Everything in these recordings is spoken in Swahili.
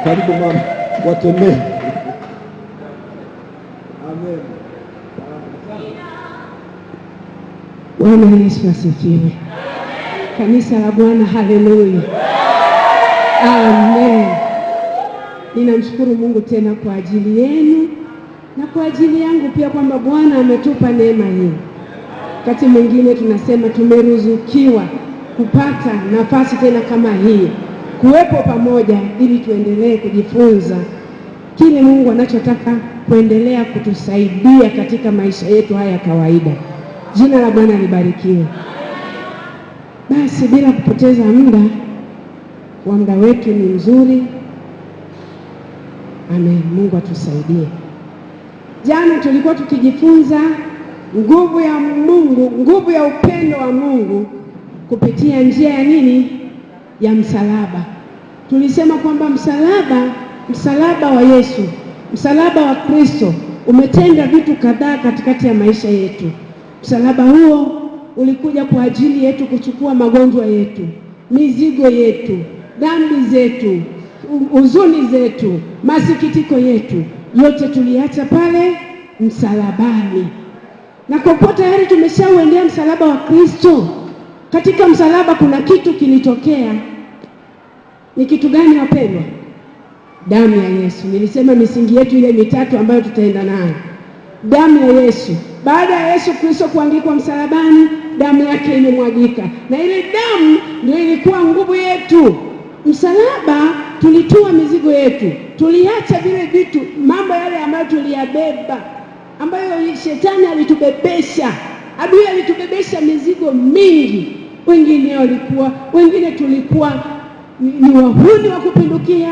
Karibu mama, watembee. Amen. Bwana Yesu asifiwe. Kanisa la Bwana, haleluya. Amen. Ninamshukuru Mungu tena kwa ajili yenu na kwa ajili yangu pia, kwamba Bwana ametupa neema hii. Wakati mwingine tunasema tumeruzukiwa kupata nafasi tena kama hii, kuwepo pamoja ili tuendelee kujifunza kile Mungu anachotaka kuendelea kutusaidia katika maisha yetu haya kawaida. Jina la Bwana libarikiwe. Basi bila kupoteza muda wetu ni mzuri. Amen. Mungu atusaidie. Jana tulikuwa tukijifunza nguvu ya Mungu, nguvu ya upendo wa Mungu kupitia njia ya nini? Ya msalaba. Tulisema kwamba msalaba wa Yesu, msalaba wa Kristo umetenda vitu kadhaa katikati ya maisha yetu. Msalaba huo ulikuja kwa ajili yetu kuchukua magonjwa yetu, mizigo yetu, dhambi zetu, huzuni zetu, masikitiko yetu, yote tuliacha pale msalabani. Na kwa kuwa tayari tumeshauendea msalaba wa Kristo, katika msalaba kuna kitu kilitokea. Ni kitu gani wapendwa? Damu ya Yesu. Nilisema misingi yetu ile mitatu ambayo tutaenda nayo. Damu ya Yesu. Baada ya Yesu Kristo kuangikwa msalabani, damu yake imemwagika, na ile damu ndio ilikuwa nguvu yetu. Msalaba tulitoa mizigo yetu, tuliacha vile vitu, mambo yale ambayo tuliyabeba, ambayo shetani alitubebesha, adui alitubebesha mizigo mingi. Wengine tulikuwa ni wahuni wa kupindukia,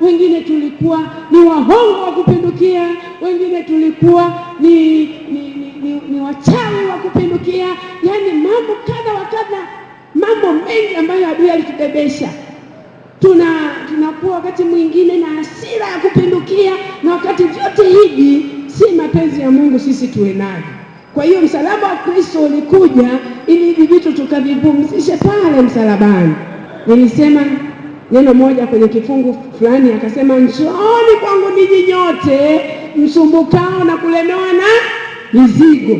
wengine tulikuwa ni wahongo wa kupindukia, wengine tulikuwa ni wachawi wa kupindukia. Yani mambo kadha wa kadha, mambo mengi ambayo adui alitubebesha. Tunakuwa wakati mwingine na hasira ya kupindukia, na wakati vyote hivi si mapenzi ya Mungu sisi tuwe nayo. Kwa hiyo msalaba wa Kristo ulikuja ili hivi vitu tukavipumzishe pale msalabani. Nilisema neno moja kwenye kifungu fulani, akasema njooni kwangu ninyi nyote msumbukao na kulemewa na mizigo.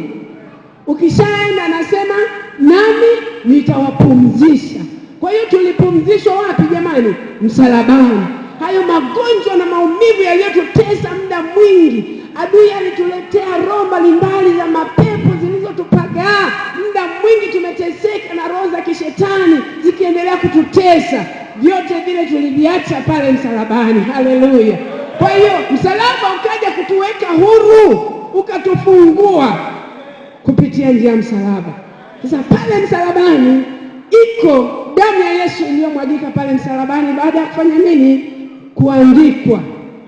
Ukishaenda anasema nami nitawapumzisha. Kwa hiyo tulipumzishwa wapi jamani? Msalabani. Hayo magonjwa na maumivu yaliyotutesa muda mwingi, adui alituletea roho mbalimbali za mapepo zilizotupagaa. Muda mwingi tumeteseka na roho za kishetani zikiendelea kututesa. Vyote vile tuliviacha pale msalabani. Haleluya. Kwa hiyo msalaba ukaja kutuweka huru, ukatufungua kupitia njia ya msalaba. Sasa pale msalabani iko damu ya Yesu iliyomwagika pale msalabani. Baada ya kufanya nini? Kuandikwa.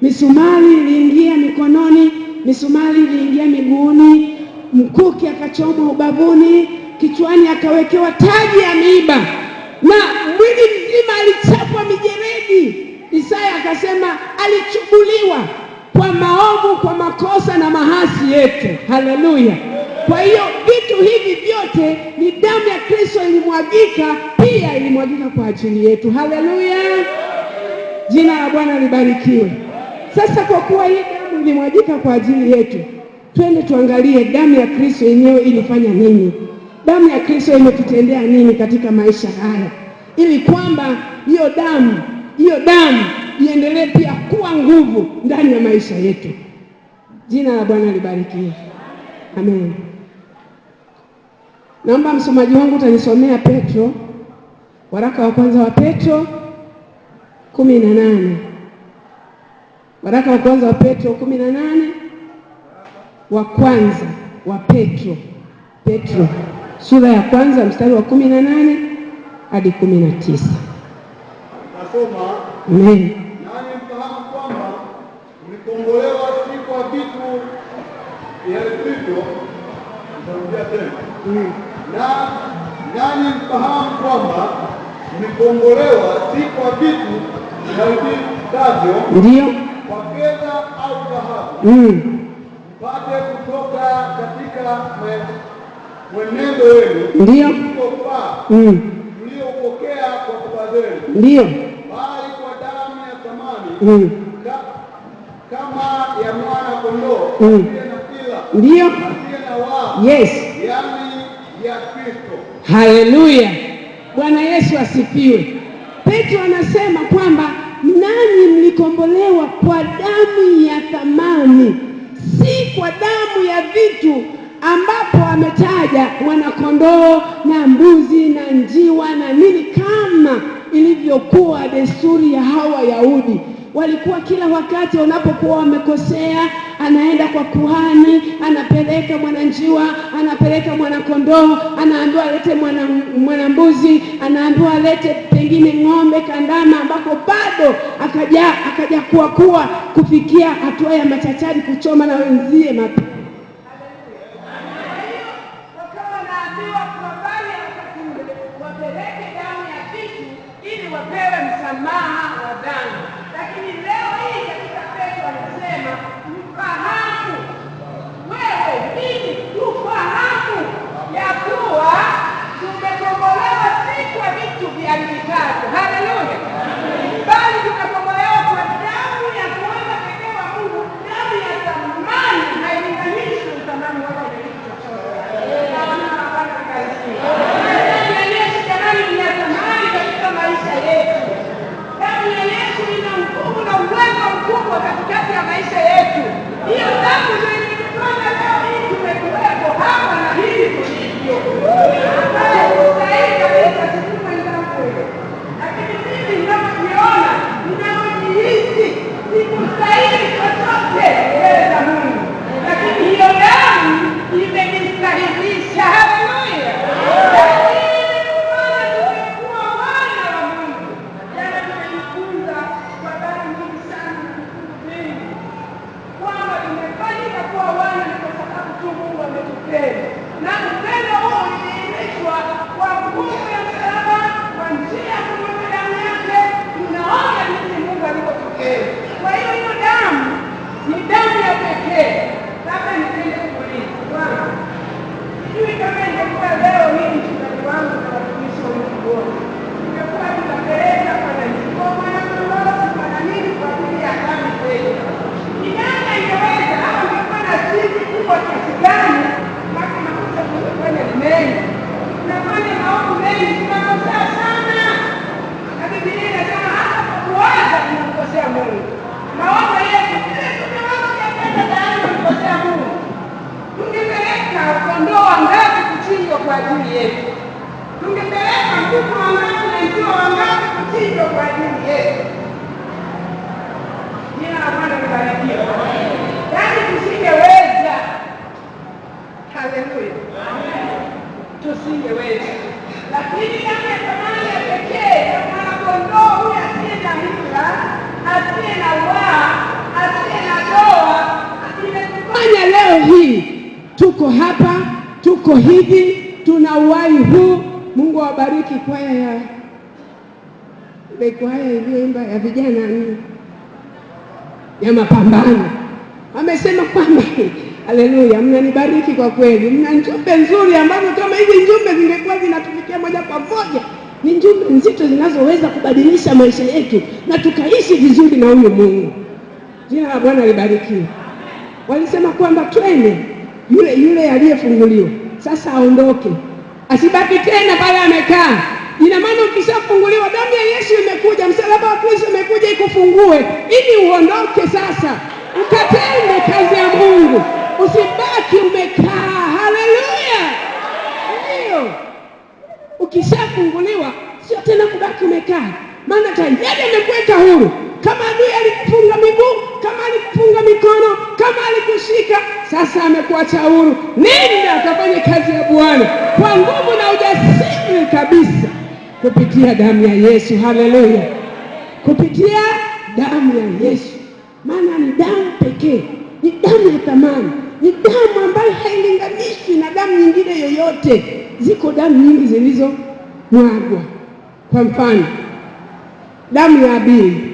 Misumari iliingia mikononi, misumari iliingia miguuni, mkuki akachomwa ubavuni, kichwani akawekewa taji ya miiba, na mwili mzima alichapwa mijeredi. Isaya akasema alichubuliwa kwa maovu, kwa makosa na mahasi yetu. Haleluya. Kwa hiyo vitu hivi vyote ni damu ya Kristo ilimwagika, pia ilimwagika kwa ajili yetu. Haleluya. Jina la Bwana libarikiwe. Sasa kwa kuwa hii damu ilimwagika kwa ajili yetu, twende tuangalie damu ya Kristo yenyewe ilifanya nini. Damu ya Kristo imetutendea nini katika maisha haya, ili kwamba hiyo damu iendelee pia kuwa nguvu ndani ya maisha yetu. Jina la Bwana libarikiwe. Amen. Naomba msomaji wangu utanisomea Petro, waraka wa kwanza wa Petro 18. Waraka wa kwanza wa Petro 18, wa kwanza wa Petro sura ya kwanza mstari wa 18 hadi 19. Nasoma. Amen. Nani mfahamu kwamba mlikombolewa si kwa vitu viharibivyo. Nitarudia tena. Nani mfahamu kwamba mlikombolewa si kwa vitu viharibivyo, ndio, kwa fedha au dhahabu, mpate kutoka katika mwenendo wenu, ndio, mliopokea kwa baba zenu, ndio, bali kwa damu ya thamani kama ya mwana kondoo asiye na ila, ndio asiye na waa, yes, yaani ya Kristo. Haleluya, Bwana Yesu asifiwe. Petro anasema kwamba nanyi mlikombolewa kwa damu ya thamani, si kwa damu ya vitu ambapo ametaja mwanakondoo na mbuzi na njiwa na nini, kama ilivyokuwa desturi ya hawa Wayahudi. Walikuwa kila wakati wanapokuwa wamekosea, anaenda kwa kuhani, anapeleka mwananjiwa, anapeleka mwanakondoo, anaambiwa alete mwanambuzi, anaambiwa alete pengine ng'ombe kandama, ambako bado akaja kuwa kufikia hatua ya machachari, kuchoma na wenzie mapi. Wapewe msamaha wa dhambi. Lakini leo hii katika Petro anasema mfahamu, wewe mimi tufahamu ya kuwa tumekombolewa si kwa vitu viharibikazo, haleluya, bali tumekombolewa kwa damu ya mwana pekee wa Mungu, damu ya thamani, hailinganishwi thamani wala kitu chochote. Katikati ya maisha yetu, hiyo damu ndio inatufanya leo hii tumekuwepo hapa na hili tulivyo. Kustahili kabisa sisi wenzangu, lakini mimi ninavyojiona, ninavyojihisi, sikustahili chochote mbele za Mungu, lakini hiyo damu imenistahilisha. Haleluya! Tumekuwa wana wa Mungu. Jana tumejifunza kwa habari nyingi sana kwamba tumefanyika kuwa wana ni kwa sababu tu Mungu ametupenda, na upendo huo ulidhihirishwa kwa nguvu ya msalaba, kwa njia ya kumwaga damu yake. Tunaona jinsi Mungu alivyotupenda. Kwa hiyo hiyo damu ni damu ya pekee. Labda nipende kuuliza Bwana, sijui kama ingekuwa leo hii mchungaji wangu na watumishi wa Mungu wote ingekuwa tutapeleka pana njiko mwana mlolosi pana nini kwa ajili ya dhambi zetu, ni nani angeweza? Au ungekuwa na sisi kubwa kiasi gani? Mpaka makosa tunafanya ni mengi, tunafanya maovu mengi, tunakosea sana, na Biblia inasema hata kwa kuwaza tunamkosea Mungu. Maovu yetu vile tumewaza kiasi tayari tunamkosea Mungu. Tungepeleka kondoo wangapi kuchinjwa kwa ajili yetu? Tungepeleka kuku wangapi na njiwa wangapi kuchinjwa kwa ajili yetu? Jina la Bwana libarikiwe. Yaani tusingeweza. Haleluya. Tusingeweza. Lakini damu ya thamani ya pekee ya mwanakondoo huyu asiye na hila, asiye na waa, asiye na doa, Fanya leo hii tuko hapa, tuko hivi, tuna uhai huu. Mungu awabariki kwaya iliyoimba ya vijana ya mapambano. Amesema kwamba haleluya, mnanibariki kwa kweli, mna njumbe nzuri ambazo kama hizi njumbe zingekuwa zinatufikia moja kwa moja, ni njumbe nzito zinazoweza kubadilisha maisha yetu na tukaishi vizuri na huyu Mungu. Jina la Bwana libarikiwe. Walisema kwamba twende, yule aliyefunguliwa sasa aondoke, asibaki tena pale amekaa. Ina maana ukishafunguliwa, damu ya Yesu imekuja, msalaba wa Kristo umekuja ikufungue ili uondoke sasa, ukatende kazi ya Mungu, usibaki umekaa. Haleluya! Ndio, ukishafunguliwa sio tena kubaki umekaa, maana tayari amekuweka huru. Kama adui alikufunga miguu, kama alikufunga mikono, kama alikushika, sasa amekuacha huru. Nenda akafanye kazi ya Bwana kwa nguvu na ujasiri kabisa, kupitia damu ya Yesu. Haleluya! Kupitia damu ya Yesu, maana ni damu pekee, ni damu ya thamani, ni damu ambayo hailinganishwi na damu nyingine yoyote. Ziko damu nyingi zilizomwagwa. Kwa mfano, damu ya Abeli.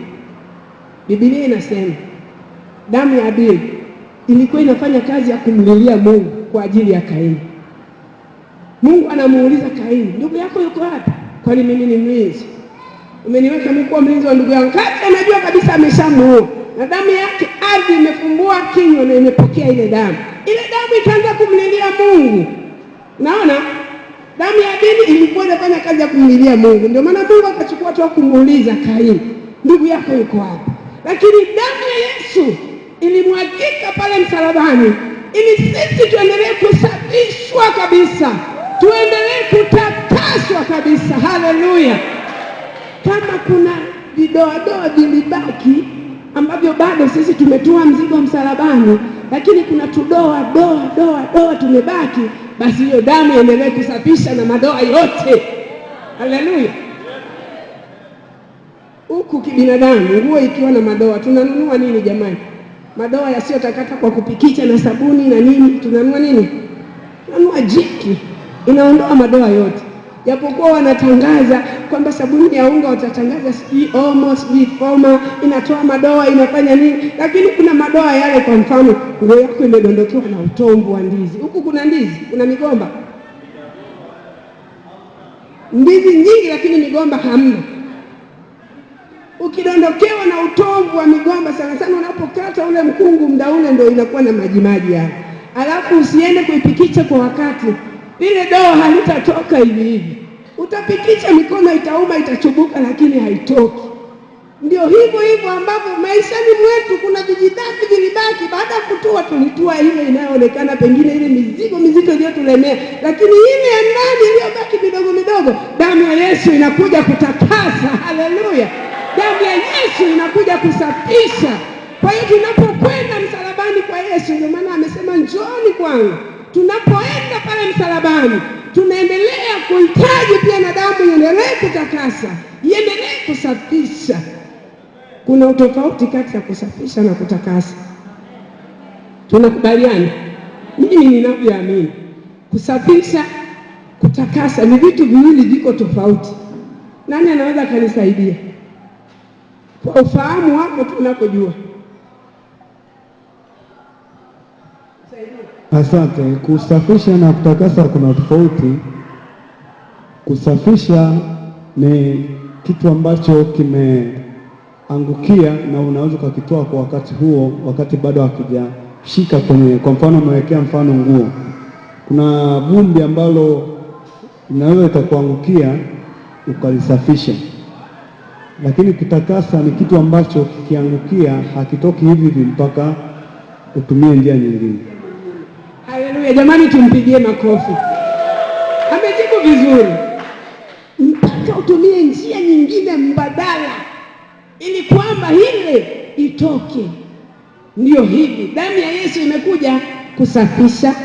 Biblia inasema damu ya Abeli ilikuwa inafanya kazi ya kumlilia Mungu kwa ajili ya Kaini. Mungu anamuuliza Kaini, ndugu yako yuko wapi? Kwani mimi ni mlinzi? umeniweka mimi kuwa mlinzi wa ndugu yangu, kati anajua kabisa ameshamuua, na damu yake ardhi imefumbua kinywa na imepokea ile damu. Ile damu ikaanza kumlilia Mungu. Naona damu ya Abeli ilikuwa inafanya kazi ya kumlilia Mungu. Ndio maana Mungu akachukua tu kumuuliza Kaini, ndugu yako yuko wapi? Lakini damu ya Yesu ilimwagika pale msalabani ili sisi tuendelee kusafishwa kabisa, tuendelee kutakaswa kabisa. Haleluya! Kama kuna vidoadoa vilibaki ambavyo bado sisi tumetoa mzigo msalabani, lakini kuna doa tumebaki, basi hiyo damu iendelee kusafisha na madoa yote. Haleluya! Huku kibinadamu, nguo ikiwa na madoa, tunanunua nini jamani? Madoa yasiyotakata kwa kupikicha na sabuni na nini, tunanunua nini? Tunanunua jiki, inaondoa madoa yote. Japokuwa wanatangaza kwamba sabuni ya unga watatangaza sijui Omo, sijui Foma, inatoa madoa, inafanya nini, lakini kuna madoa yale. Kwa mfano, nguo yako imedondokewa na utomvu wa ndizi. Huku kuna ndizi, kuna migomba. Ndizi nyingi lakini migomba hamna. Ukidondokewa na utomvu wa migomba, sana sana unapokata ule mkungu, muda ule ndio inakuwa na majimaji yale. Alafu usiende kuipikicha kwa wakati, ile doa halitatoka hivi hivi. Utapikicha, mikono itauma, itachubuka, lakini haitoki. Ndio hivyo hivyo ambavyo maishani mwetu kuna vijidhambi vilibaki. Baada ya kutua, tulitua ile inayoonekana pengine ile mizigo mizito iliyotulemea, lakini ile ya ndani iliyobaki midogo midogo, damu ya Yesu inakuja kutakasa. Haleluya! Damu ya Yesu inakuja kusafisha. Kwa hiyo tunapokwenda msalabani kwa Yesu, ndio maana amesema njooni kwangu. Tunapoenda pale msalabani, tunaendelea kuhitaji pia na damu iendelee kutakasa, iendelee kusafisha. Kuna utofauti kati ya kusafisha na kutakasa. Tunakubaliana? Mimi ninavyoamini, kusafisha, kutakasa ni vitu viwili viko tofauti. Nani anaweza kanisaidia? Kwa ufahamu wako tunapojua. Asante. Kusafisha na kutakasa kuna tofauti. Kusafisha ni kitu ambacho kimeangukia na unaweza kukitoa kwa wakati huo, wakati bado hakijashika kwenye, kwa mfano umewekea mfano nguo, kuna vumbi ambalo inaweza ikakuangukia ukalisafisha. Lakini kutakasa ni kitu ambacho kikiangukia hakitoki hivi hivi mpaka utumie njia nyingine. Haleluya! Jamani, tumpigie makofi. Amejibu vizuri. Mpaka utumie njia nyingine mbadala ili kwamba ile itoke. Ndio hivi, damu ya Yesu imekuja kusafisha,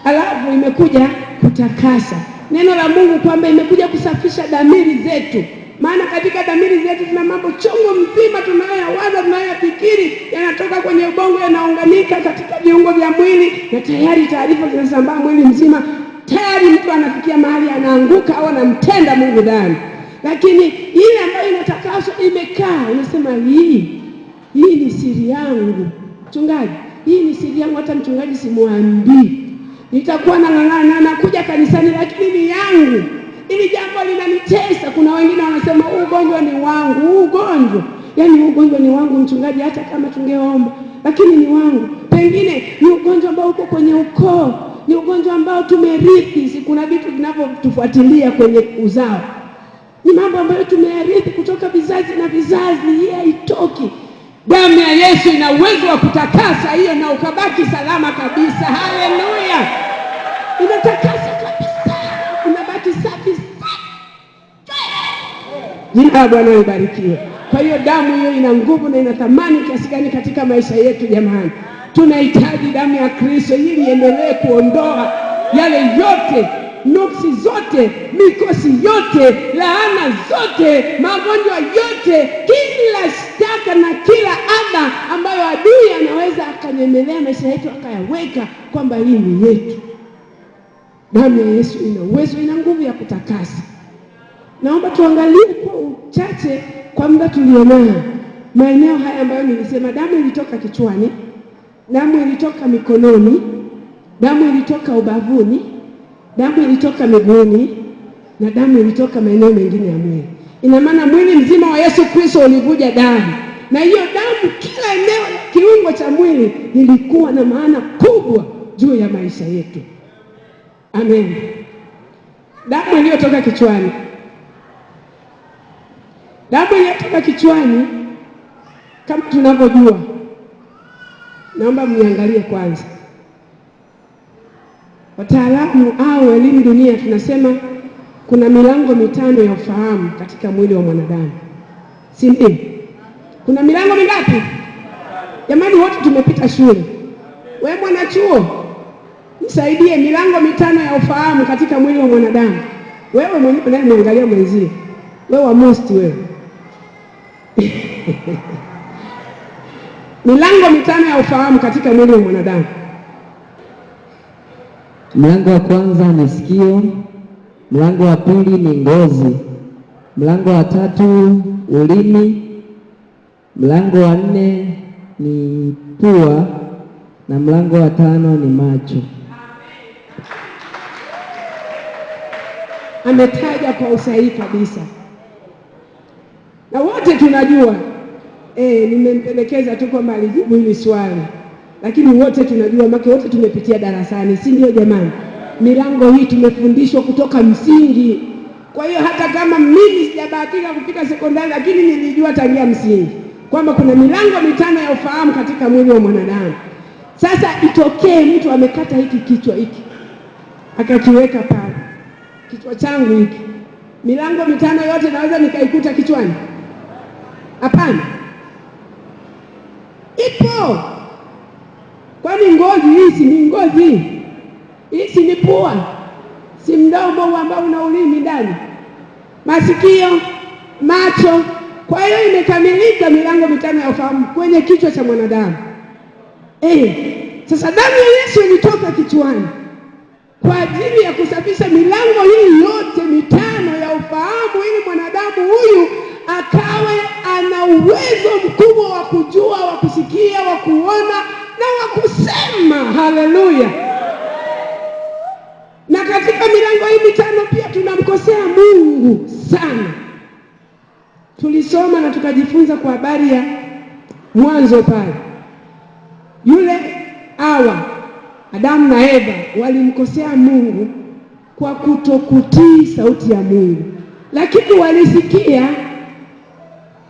alafu imekuja kutakasa. Neno la Mungu kwamba imekuja kusafisha dhamiri zetu. Maana katika dhamiri zetu tuna mambo chungu mzima tunayoyawaza, tunayoyafikiri, yanatoka kwenye ubongo, yanaunganika katika viungo vya mwili, na tayari taarifa zinasambaa mwili mzima. Tayari mtu anafikia mahali anaanguka au anamtenda Mungu dhambi. Lakini ile ambayo inatakaswa imekaa, unasema hii ni siri yangu. Mchungaji, hii ni siri yangu, hata mchungaji simwambii. Nitakuwa nakuja kanisani, lakini ni yangu. Ili jambo linanitesa. Kuna wengine wanasema ugonjwa ni wangu, ugonjwa. Yaani ugonjwa ni wangu mchungaji, hata kama tungeomba, lakini ni wangu. Pengine ni ugonjwa ambao uko kwenye ukoo, ni ugonjwa ambao tumerithi. Si kuna vitu vinavyotufuatilia kwenye uzao. Ni mambo ambayo tumerithi kutoka vizazi na vizazi, hii haitoki. Damu ya Yesu ina uwezo wa kutakasa hiyo na ukabaki salama kabisa. Haleluya! Inatakasa kabisa. Unabaki safi. Jina la Bwana libarikiwe. Kwa hiyo damu hiyo ina nguvu na ina thamani kiasi gani katika maisha yetu jamani. Tunahitaji damu ya Kristo ili iendelee kuondoa yale yote, nuksi zote, mikosi yote, laana zote, magonjwa yote, kila shtaka na kila adha ambayo adui anaweza akanyemelea maisha yetu akayaweka kwamba hii ni yetu. Damu ya Yesu ina uwezo, ina nguvu ya kutakasa. Naomba tuangalie kwa uchache kwa muda tulionao maeneo haya ambayo nilisema. Damu ilitoka kichwani, damu ilitoka mikononi, damu ilitoka ubavuni, damu ilitoka miguuni, na damu ilitoka maeneo mengine ya mwili. Ina maana mwili mzima wa Yesu Kristo ulivuja damu, na hiyo damu kila eneo la kiungo cha mwili lilikuwa na maana kubwa juu ya maisha yetu. Amen. Damu iliyotoka kichwani, damu iliyotoka kichwani kama tunavyojua, naomba mniangalie kwanza. Wataalamu au elimu dunia tunasema kuna milango mitano ya ufahamu katika mwili wa mwanadamu, si ndio? Kuna milango mingapi? Jamani, wote tumepita shule. Wewe mwanachuo, nisaidie, milango mitano ya ufahamu katika mwili wa mwanadamu. Wewe mwenyewe unamwangalia mwenzio, wewe wa most wewe. Milango mitano ya ufahamu katika mwili wa mwanadamu. Mlango wa kwanza ni sikio, mlango wa pili ni ngozi, mlango wa tatu ulimi, mlango wa nne ni pua, na mlango wa tano ni macho. Ametaja kwa usahihi kabisa, na wote tunajua. Nimempendekeza tu kwamba alijibu hili swali, lakini wote tunajua, maana wote tumepitia darasani, si ndio jamani? Milango hii tumefundishwa kutoka msingi. Kwa hiyo hata kama mimi sijabahatika kufika sekondari, lakini nilijua tangia msingi kwamba kuna milango mitano ya ufahamu katika mwili wa mwanadamu. Sasa itokee mtu amekata hiki kichwa hiki akakiweka pale, kichwa changu hiki, milango mitano yote naweza nikaikuta kichwani? Hapana, ipo. Kwani ngozi hii si ni ngozi? Hii si ni pua? Si mdomo ambao una ulimi ndani, masikio, macho? Kwa hiyo imekamilika milango mitano ya ufahamu kwenye kichwa cha mwanadamu. Sasa damu ya Yesu ilitoka kichwani kwa ajili ya kusafisha milango hii yote mitano ya ufahamu, ili mwanadamu huyu akawe ana uwezo mkubwa wa kujua, wa kusikia, wa kuona na wa kusema. Haleluya! Na katika milango hii mitano pia tunamkosea Mungu sana. Tulisoma na tukajifunza kwa habari ya mwanzo pale, yule Adamu na Eva walimkosea Mungu kwa kutokutii sauti ya Mungu, lakini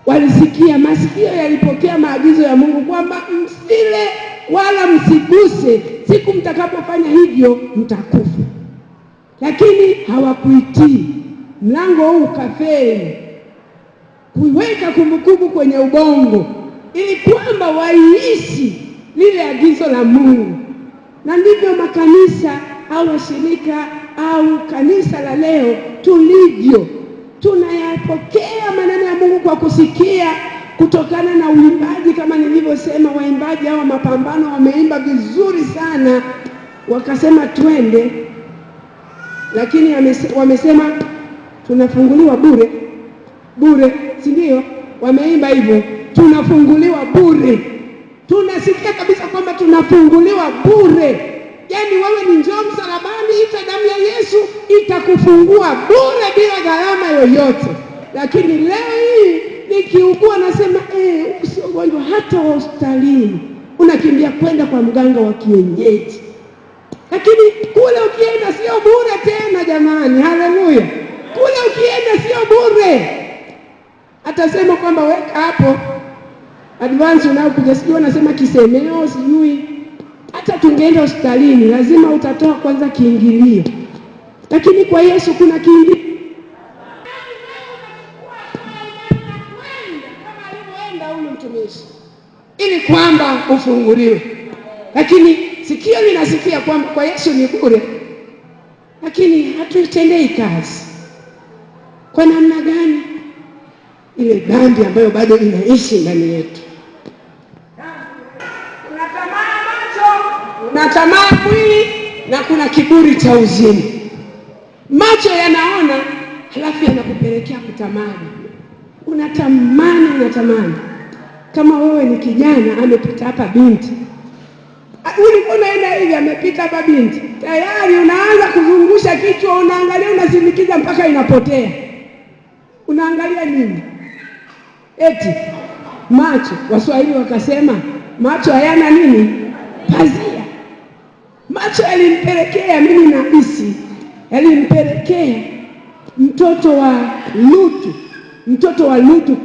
walisikia, masikio yalipokea maagizo ya Mungu kwamba msile wala msiguse, siku mtakapofanya hivyo mtakufa. Lakini hawakuitii. Mlango huu ukafeli kuweka kumbukumbu kwenye ubongo, ili kwamba waiishi lile agizo la Mungu. Na ndivyo makanisa au washirika au kanisa la leo tulivyo. Tunayapokea maneno ya Mungu kwa kusikia, kutokana na uimbaji. Kama nilivyosema, waimbaji hao Mapambano wameimba vizuri sana, wakasema twende, lakini wamesema tunafunguliwa bure, si ndio? Wameimba hivyo, tunafunguliwa bure. Tunasikia kabisa kwamba tunafunguliwa bure. Yaani wewe ni njoo msalabani, ita damu ya Yesu itakufungua bure bila gharama yoyote. Lakini leo hii nikiugua nasema sio ugonjwa hata wa hospitalini, unakimbia kwenda kwa mganga wa kienyeji. Lakini kule ukienda sio bure tena jamani. Haleluya! Kule ukienda sio bure. Atasema kwamba weka hapo advance unayokuja, sijui wanasema kisemeo, sijui. Hata tungeenda hospitalini lazima utatoa kwanza kiingilio, lakini kwa Yesu kuna kiingilio. Kama alivyoenda huyu mtumishi, ili kwamba ufunguliwe. Lakini sikio linasikia kwamba kwa Yesu ni bure, lakini hatuitendei kazi. Kwa namna gani? Ile dhambi ambayo bado inaishi ndani yetu. Kuna tamaa macho, na tamaa mwili, na kuna kiburi cha uzima. Macho yanaona, halafu yanakupelekea kutamani. Unatamani. Kama wewe ni kijana, amepita hapa binti, ulikuwa unaenda hivi, amepita hapa binti, tayari unaanza kuzungusha kichwa, unaangalia, unasindikiza mpaka inapotea. Unaangalia nini? Eti macho, Waswahili wakasema macho hayana nini? Pazia. Macho yalimpelekea, mimi nahisi yalimpelekea mtoto wa Lutu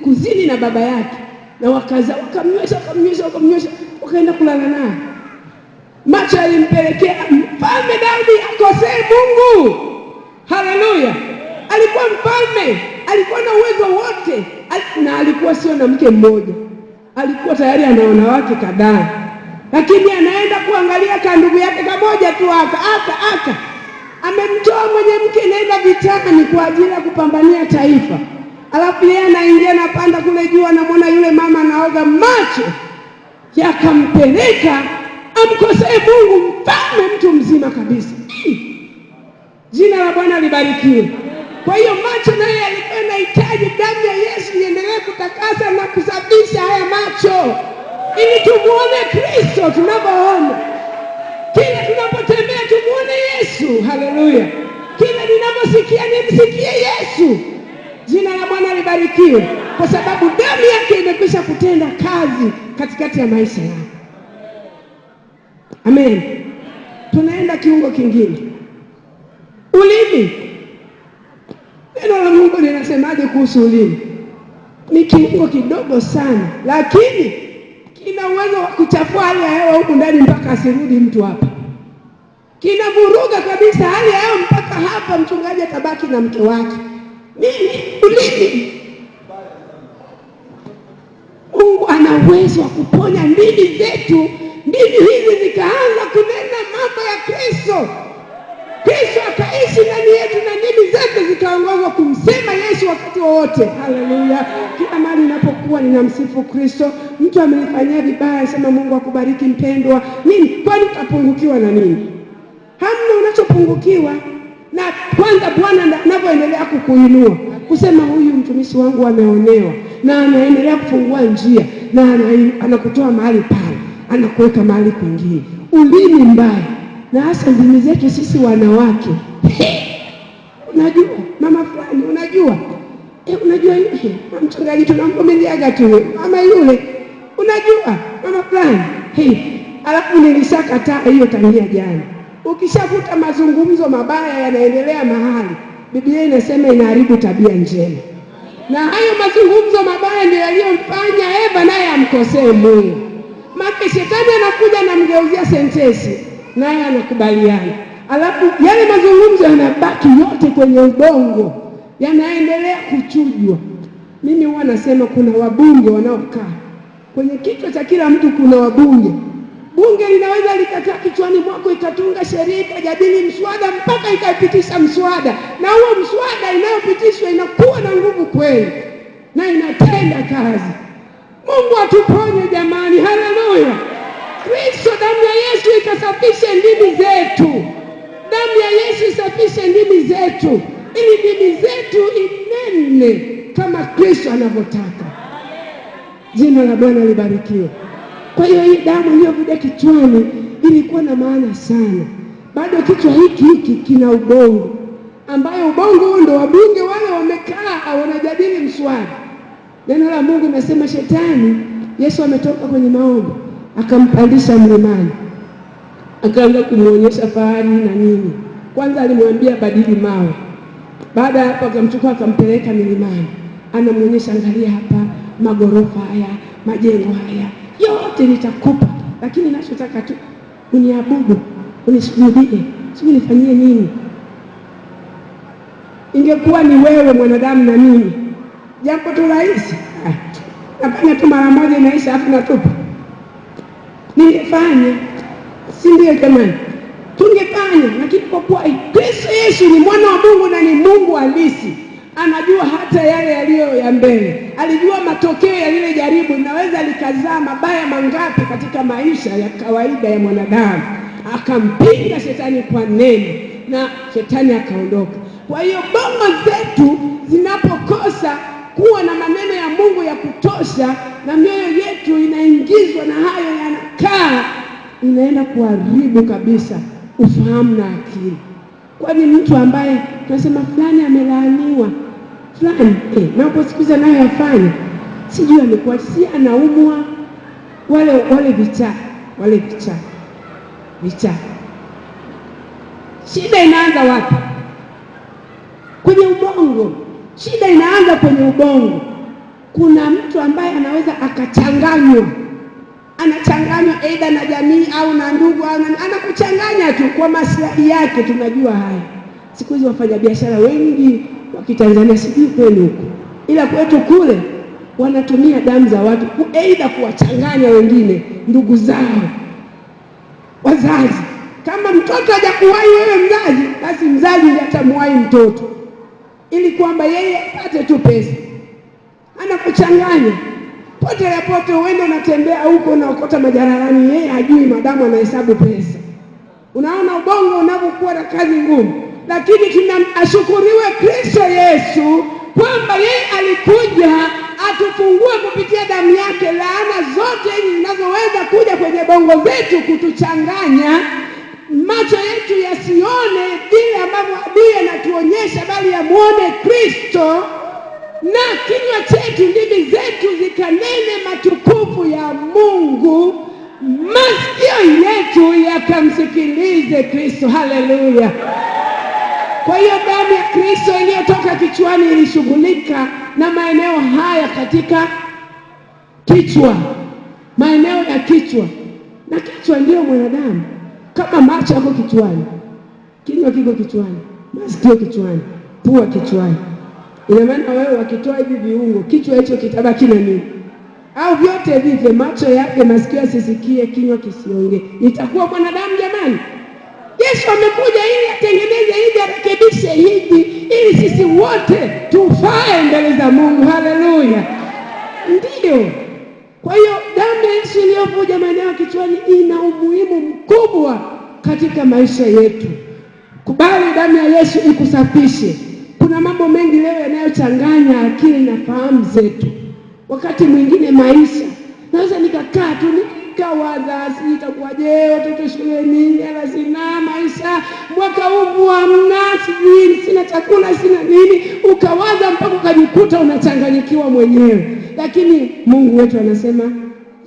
kuzini na baba yake, na wakamnywesha wakaenda kulala naye. Macho yalimpelekea Mfalme Daudi akosee Mungu. Haleluya! Alikuwa mfalme, alikuwa na uwezo wote, na alikuwa sio na mke mmoja, alikuwa tayari ana wanawake kadhaa, lakini anaenda kuangalia ka ndugu yake kamoja tu aka amemtoa mwenye mke, naenda vitani kwa ajili ya kupambania taifa. Alafu yeye anaingia na panda kule juu, anamwona yule mama anaoga, macho yakampeleka amkosee Mungu, mfalme, mtu mzima kabisa. Jina la Bwana libarikiwe. Kwa hiyo macho naye alikuwa anahitaji damu ya Yesu iendelee kutakasa na kusafisha haya macho, ili tumuone Kristo tunapoona. Kila tunapotembea tumuone Yesu. Haleluya! Kila ninaposikia nimsikie Yesu. Jina la Bwana libarikiwe, kwa sababu damu yake imekwisha kutenda kazi katikati ya maisha yako. Amen. Tunaenda kiungo kingine, ulimi. Neno la Mungu linasemaje kuhusu ulimi? Ni kiungo kidogo sana, lakini kina uwezo wa kuchafua hali ya hewa huku ndani mpaka asirudi mtu hapa. Kinavuruga kabisa hali ya hewa mpaka hapa mchungaji atabaki na mke wake. Nini? Ulimi. Mungu ana uwezo wa kuponya ndimi zetu. Ndimi hizi zikaanza kunena mambo ya Kristo. Kristo akaishi ndani yetu na ndimi zetu zikaongozwa kumsema Yesu wakati wote. Haleluya! Kila mahali ninapokuwa ninamsifu Kristo. Mtu amenifanyia vibaya, sema Mungu akubariki mpendwa. Nini? Kwani utapungukiwa na nini? Hamna unachopungukiwa. Na kwanza Bwana anapoendelea kukuinua, kusema huyu mtumishi wangu ameonewa, na anaendelea kufungua njia, na anakutoa mahali pale, anakuweka mahali kwingine. Ulimi mbaya, na hasa ndimi zetu sisi wanawake. Unajua mama fulani, unajua yule mchungaji tunamvumiliaga tu, mama yule, unajua mama fulani. Alafu nilishakataa hiyo tangia jana. Ukishakuta mazungumzo mabaya yanaendelea mahali, Biblia inasema inaharibu tabia njema. Na hayo mazungumzo mabaya ndio yaliyomfanya Eva naye amkosee Mungu. Maana shetani anakuja na mgeuzia sentensi, naye anakubaliana. Alafu yale mazungumzo yanabaki yote kwenye ubongo, yanaendelea kuchujwa. Mimi huwa nasema kuna wabunge wanaokaa kwenye kichwa cha kila mtu, kuna wabunge. Bunge linaweza likakaa kichwani mwako, ikatunga sheria, ikajadili mswada mpaka ikaipitisha mswada, na huo mswada inayopitishwa inakuwa na nguvu kweli na inatenda kazi. Mungu atuponye jamani. Haleluya! Kristo, damu ya Yesu ikasafishe ndimi zetu. Damu ya Yesu isafishe ndimi zetu, ili ndimi zetu inene kama Kristo anavyotaka. Jina la Bwana libarikiwe. Kwa hiyo hii damu iliyovuja kichwani ilikuwa na maana sana. Bado kichwa hiki kina ubongo, ambayo ubongo huo ndo wabunge wale wamekaa wanajadili mswada. Neno la Mungu nasema shetani, Yesu ametoka kwenye maombi, akampandisha mlimani, akaanza kumuonyesha fahari na nini. Kwanza alimwambia badili mawe. Baada ya hapo akamchukua akampeleka milimani, anamuonyesha, angalia hapa magorofa haya, majengo haya, yote nitakupa, lakini ninachotaka tu uniabudu, unisujudie, sijui nifanyie nini. Ingekuwa ni wewe mwanadamu na mimi, jambo tu rahisi, nafanya tu mara moja inaisha, afu natupa. Ningefanya, si ndio jamani? Tungefanya. Lakini kwa kuwa Kristo Yesu ni mwana wa Mungu na ni Mungu halisi, anajua hata yale yaliyo ya mbele. Alijua matokeo ya lile jaribu linaweza likazaa mabaya mangapi katika maisha ya kawaida ya mwanadamu. Akampinga shetani kwa neno, na shetani akaondoka. Kwa hiyo bongo zetu zinapokosa kuwa na maneno ya Mungu ya kutosha, na mioyo yetu inaingizwa na hayo yanakaa, inaenda kuharibu kabisa ufahamu na akili. Kwani mtu ambaye tunasema fulani amelaaniwa, fulani, mambo siku hizi nayo yafanya, sijui amekuwa si anaumwa, wale vichaa. Shida inaanza wapi? Kwenye ubongo. Shida inaanza kwenye ubongo. Kuna mtu ambaye anaweza anachanganywa aidha na jamii au na ndugu, au anakuchanganya tu kwa maslahi yake. Tunajua haya. Siku hizi wafanyabiashara wengi wa Kitanzania, sijui kwenu huko, ila kwetu kule wanatumia damu za watu aidha kuwachanganya wengine, ndugu zao, wazazi. Kama mtoto hajakuwahi wewe mzazi, basi mzazi ndiye atamwahi mtoto ili kwamba yeye apate tu pesa. Anakuchanganya pote ya pote, uende unatembea huko na ukota majararani, yeye hajui madamu anahesabu pesa. Unaona ubongo unapokuwa na kazi ngumu. Lakini tunashukuriwe Kristo Yesu kwamba yeye alikuja atufungue kupitia damu yake laana zote hizi zinazoweza kuja kwenye bongo zetu kutuchanganya, macho yetu yasione vile ambavyo adui anatuonyesha, bali yamuone Kristo, na kinywa chetu, ndimi zetu zikanene matukufu ya Mungu, masikio yetu yakamsikilize Kristo. Haleluya! Kwa hiyo damu ya Kristo iliyotoka kichwani ilishughulika na maeneo haya katika kichwa, maeneo ya kichwa. Na kichwa ndio mwanadamu. Kama macho yako kichwani, kinywa kiko kichwani, masikio kichwani, pua kichwani, ina maana wewe wakitoa hivi viungo, kichwa hicho kitabaki na nini? Au vyote vive, macho yake, masikio yasisikie, kinywa kisiongee, itakuwa mwanadamu jamani? Yesu amekuja ili atengeneze hivi, arekebishe hivi, ili sisi wote tufae mbele za Mungu. Haleluya! Ndio. Kwa hiyo damu ya Yesu iliyovuja maeneo ya kichwani ina umuhimu mkubwa katika maisha yetu. Kubali damu ya Yesu ikusafishe. Kuna mambo mengi leo yanayochanganya akili na fahamu zetu. Wakati mwingine maisha, naweza nikakaa tu nikawaza, sitakuwaje watoto shuleni, hela sina, maisha mwaka huu hamna, sina chakula, sina nini, ukawaza mpaka ukajikuta unachanganyikiwa mwenyewe. Lakini Mungu wetu anasema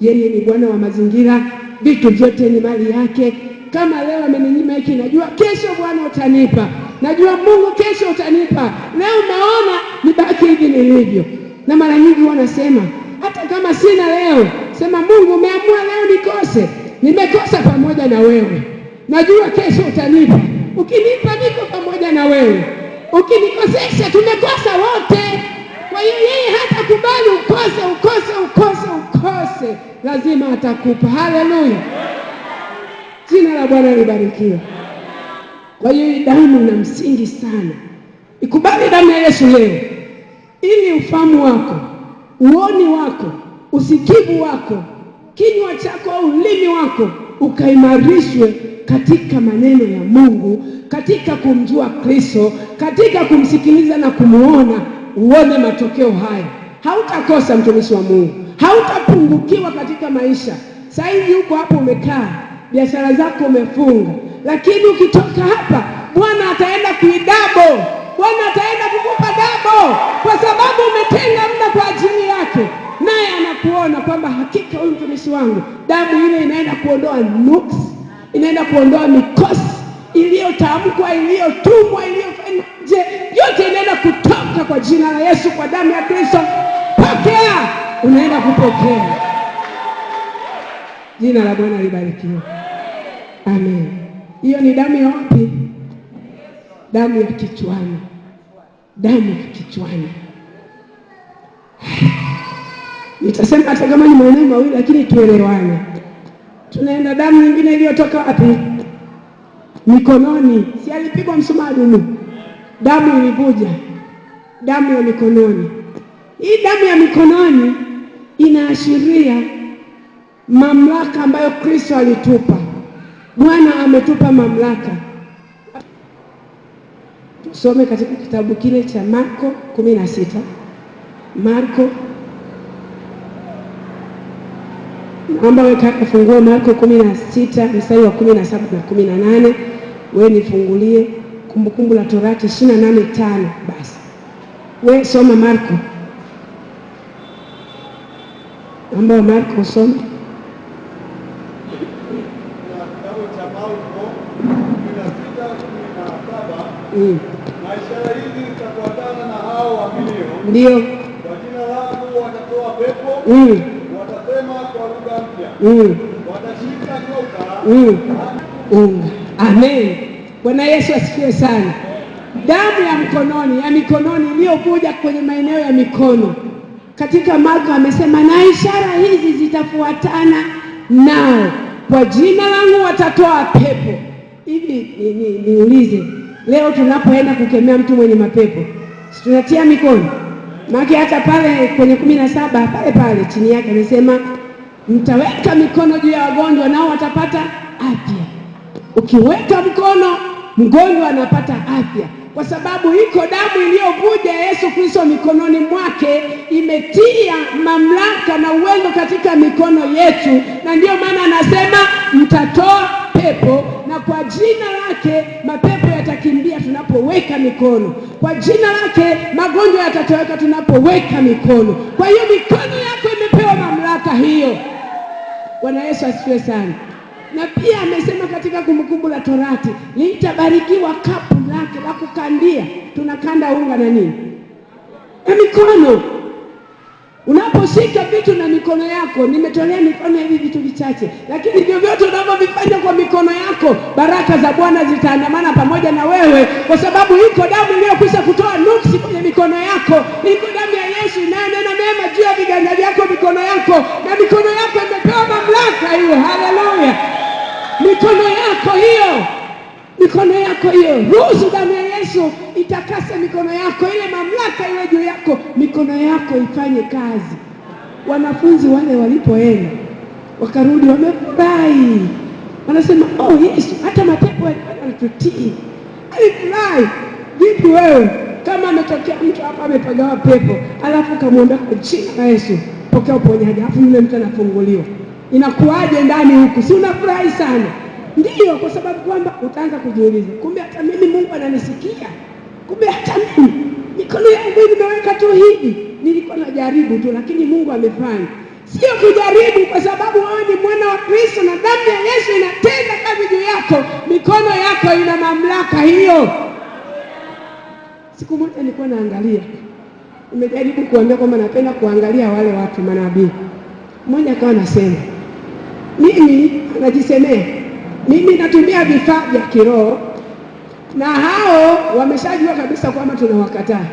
yeye ni Bwana wa mazingira, vitu vyote ni mali yake. Kama leo ameninyima hiki, najua kesho Bwana utanipa. Najua Mungu kesho utanipa. Leo naona nibaki hivi nilivyo. Na mara nyingi wanasema hata kama sina leo, sema Mungu umeamua leo nikose, nimekosa pamoja na wewe. Najua kesho utanipa. Ukinipa niko pamoja na wewe. Ukinikosesha tumekosa wote. Kwa hiyo yeye hata kubali ukose, lazima atakupa. Haleluya! Jina la Bwana libarikiwe. Kwa hiyo damu ina msingi sana. Ikubali damu ya Yesu leo, ili ufahamu wako, uoni wako, usikivu wako, kinywa chako au ulimi wako ukaimarishwe katika maneno ya Mungu, katika kumjua Kristo, katika kumsikiliza na kumuona. Uone matokeo haya. Hautakosa mtumishi wa Mungu, hautapungukiwa katika maisha. Sasa hivi huko hapo umekaa, biashara zako umefunga, lakini ukitoka hapa Bwana ataenda kuidabo. Bwana ataenda kukupa dabo, kwa sababu umetenga muda kwa ajili yake. Naye anakuona kwamba hakika huyu mtumishi wangu, damu ile inaenda kuondoa nuksi, inaenda kuondoa mikosi iliyotamkwa, iliyotumwa, iliyofanywa nje, yote inaenda kutoka kwa jina la Yesu, kwa damu ya Kristo. Pokea, unaenda kupokea. Jina la Bwana libarikiwe. Amen. Hiyo ni damu ya wapi? Damu ya kichwani. Damu ya kichwani. Nitasema hata kama ni maneno mawili, lakini tuelewane. Tunaenda damu nyingine iliyotoka wapi? Mikononi. Si alipigwa msumari huko, damu ilivuja, damu ya mikononi. Hii damu ya mikononi inaashiria mamlaka ambayo Kristo alitupa. Bwana ametupa mamlaka. Tusome katika kitabu kile cha Marko 16. Marko, naomba weka funguo Marko 16 mstari wa 17 na 18. Wewe nifungulie Kumbukumbu la Torati 28:5 basi. Wewe soma Marko. Ambao Marko usome. Kitabu cha Marko 16:17. Na ishara hizi zitafuatana na hao waaminio. Ndio. Kwa jina langu watatoa pepo. Watasema kwa lugha mpya. Watashika nyoka. Amen. Bwana Yesu asifiwe sana. Damu ya mkononi, ya mikononi iliyokuja kwenye maeneo ya mikono. Katika Marko amesema na ishara hizi zitafuatana nao. Kwa jina langu watatoa pepo. Hivi niulize, leo tunapoenda kukemea mtu mwenye mapepo, si tunatia mikono? Maana hata pale kwenye 17 pale chini yake amesema mtaweka mikono juu ya wagonjwa nao watapata afya. Ukiweka mkono, mgonjwa anapata afya, kwa sababu iko damu iliyovuja Yesu Kristo mikononi mwake imetia mamlaka na uwezo katika mikono yetu, na ndio maana anasema mtatoa pepo, na kwa jina lake mapepo yatakimbia tunapoweka mikono. Kwa jina lake magonjwa yatatoweka tunapoweka mikono. Kwa hiyo mikono yako imepewa mamlaka hiyo. Bwana Yesu asifiwe sana. Na pia amesema katika Kumbukumbu la Torati, litabarikiwa kapu lake la kukandia. Tunakanda unga na nini? Na mikono. Unaposhika vitu na mikono yako, nimetolea mifano hivi vitu vichache, lakini vyovyote unavyovifanya kwa mikono yako, baraka za Bwana zitaandamana pamoja na wewe, kwa sababu iko damu iliyokwisha kutoa nuksi kwenye mikono yako. Iko damu ya Yesu inayonena mema juu ya viganja vyako, mikono yako, na mikono yako imepewa mamlaka hiyo. Haleluya! Mikono yako hiyo, mikono yako hiyo, ruhusu damu ya Yesu itakase mikono yako, ile mamlaka iwe juu yako, mikono yako ifanye kazi. Wanafunzi wale walipoenda wakarudi wamefurahi, wanasema oh Yesu, hata mapepo yanatutii. Alifurahi. Vipi wewe kama ametokea mtu hapa amepagawa pepo, alafu kamwambia kwa jina la Yesu pokea uponyaji, alafu yule mtu anafunguliwa, inakuaje ndani huku? Si unafurahi sana? Ndiyo, kwa sababu kwamba utaanza kujiuliza, kumbe hata mimi Mungu ananisikia. Kumbe hata mimi mikono yangu nimeweka tu hivi, nilikuwa najaribu tu, lakini Mungu amefanya. Sio kujaribu, kwa sababu wewe ni mwana wa Kristo na damu ya Yesu inatenda kazi juu yako. Mikono yako ina mamlaka hiyo. Siku moja nilikuwa naangalia, nimejaribu kuambia kwamba napenda kuangalia wale watu manabii. Mmoja akawa anasema, mimi anajisemea, mimi natumia vifaa vya kiroho, na hao wameshajua kabisa kwamba tunawakataa.